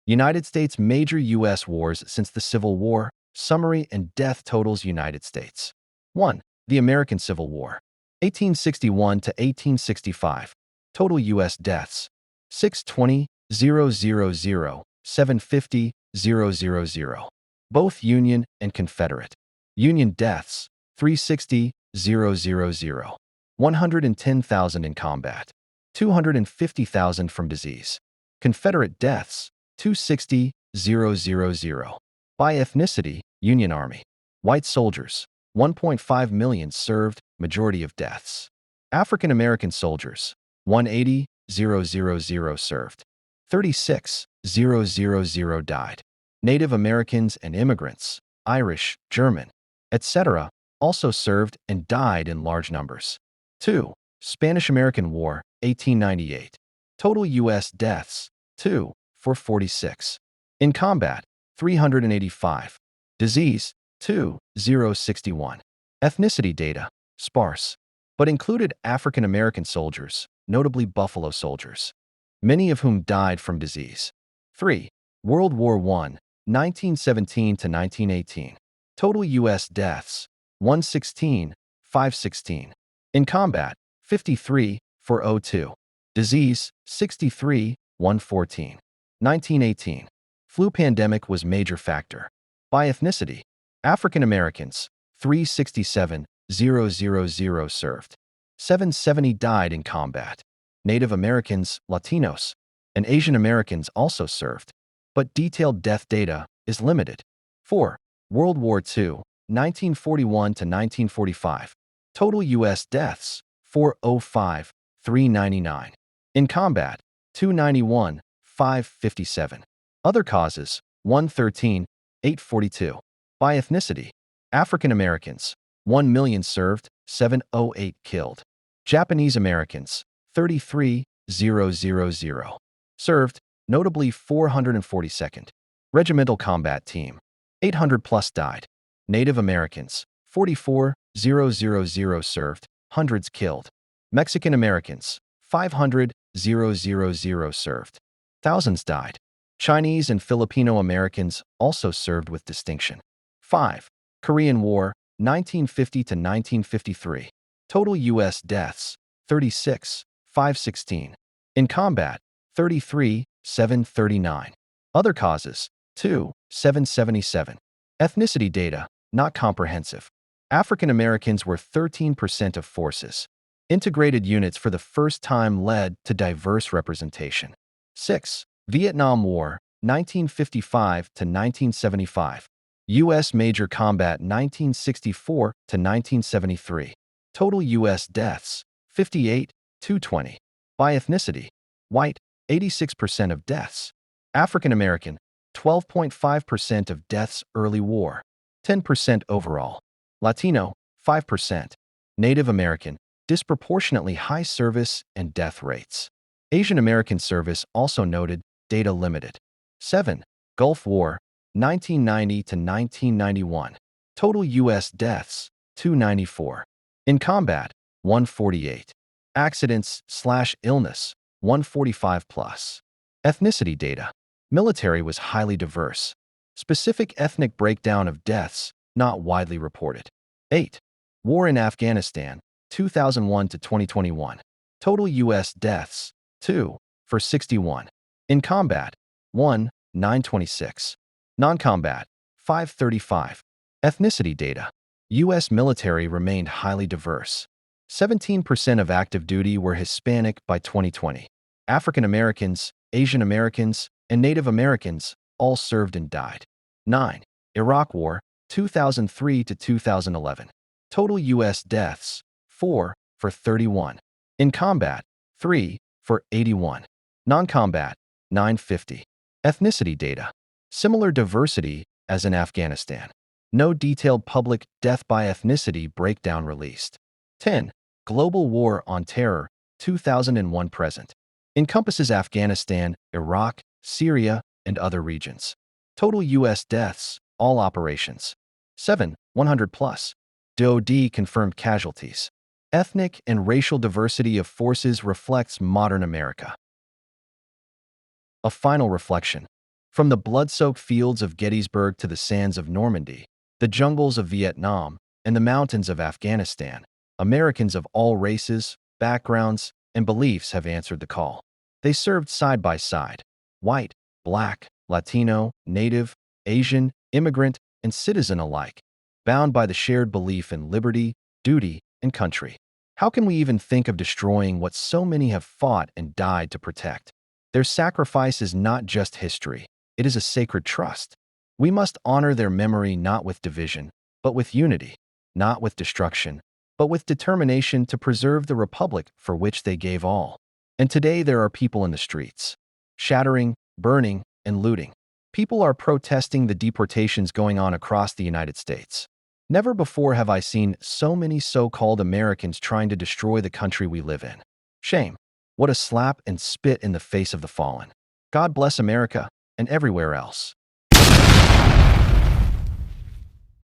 United States major U.S. wars since the Civil War. Summary and death totals. United States. 1. The American Civil War. 1861 to 1865. Total U.S. deaths. 620,000, 750,000. Both Union and Confederate. Union deaths. 360,000. 110,000 in combat. 250,000 from disease. Confederate deaths. 260,000. By ethnicity, Union Army. White soldiers. 1.5 million served, majority of deaths. African American soldiers. 180,000 served. 36,000 died. Native Americans and immigrants, Irish, German, etc., also served and died in large numbers. 2. Spanish-American War, 1898. Total U.S. deaths, 2,446. In combat, 385. Disease, 2,061. Ethnicity data, sparse, but included African American soldiers, notably Buffalo Soldiers, many of whom died from disease. 3. World War I, 1917 to 1918. Total U.S. deaths, 116, 516. In combat, 53, 402. Disease, 63, 114. 1918. Flu pandemic was major factor. By ethnicity, African Americans, 367,000 served. 770 died in combat. Native Americans, Latinos, and Asian Americans also served, but detailed death data is limited. 4. World War II, 1941 to 1945. Total U.S. deaths, 405, 399. In combat, 291, 557. Other causes, 113, 842. By ethnicity, African Americans, 1 million served, 708 killed. Japanese Americans, 33,000. Served, notably 442nd. Regimental Combat Team, 800 plus died. Native Americans, 44,000 served, hundreds killed. Mexican Americans, 500,000 served. Thousands died. Chinese and Filipino Americans also served with distinction. 5. Korean War, 1950 to 1953. Total U.S. deaths, 36, 516. In combat, 33, 739. Other causes, 2, 777. Ethnicity data, not comprehensive. African Americans were 13% of forces. Integrated units for the first time led to diverse representation. 6. Vietnam War, 1955 to 1975. U.S. Major Combat 1964 to 1973. Total U.S. deaths, 58, 220. By ethnicity, white, 86% of deaths. African American, 12.5% of deaths early war, 10% overall. Latino, 5%. Native American, disproportionately high service and death rates. Asian American service also noted, data limited. 7. Gulf War, 1990 to 1991. Total U.S. deaths, 294. In combat, 148. Accidents/illness, 145 plus. Ethnicity data. Military was highly diverse. Specific ethnic breakdown of deaths, not widely reported. 8. War in Afghanistan, 2001 to 2021. Total U.S. deaths, 2, for 61. In combat, 1, 926. Non-combat, 535. Ethnicity data. U.S. military remained highly diverse. 17% of active duty were Hispanic by 2020. African Americans, Asian Americans, and Native Americans all served and died. 9. Iraq War, 2003 to 2011. Total U.S. deaths, 4, for 31. In combat, 3, for 81. Non-combat, 950. Ethnicity data. Similar diversity as in Afghanistan. No detailed public death by ethnicity breakdown released. 10. Global War on Terror, 2001 present. Encompasses Afghanistan, Iraq, Syria, and other regions. Total U.S. deaths, all operations. 7. 100 plus. DoD confirmed casualties. Ethnic and racial diversity of forces reflects modern America. A final reflection. From the blood-soaked fields of Gettysburg to the sands of Normandy, the jungles of Vietnam, and the mountains of Afghanistan, Americans of all races, backgrounds, and beliefs have answered the call. They served side by side, white, black, Latino, native, Asian, immigrant, and citizen alike, bound by the shared belief in liberty, duty, and country. How can we even think of destroying what so many have fought and died to protect? Their sacrifice is not just history, it is a sacred trust. We must honor their memory not with division, but with unity, not with destruction, but with determination to preserve the republic for which they gave all. And today there are people in the streets, shattering, burning, and looting. People are protesting the deportations going on across the United States. Never before have I seen so many so-called Americans trying to destroy the country we live in. Shame. What a slap and spit in the face of the fallen. God bless America and everywhere else.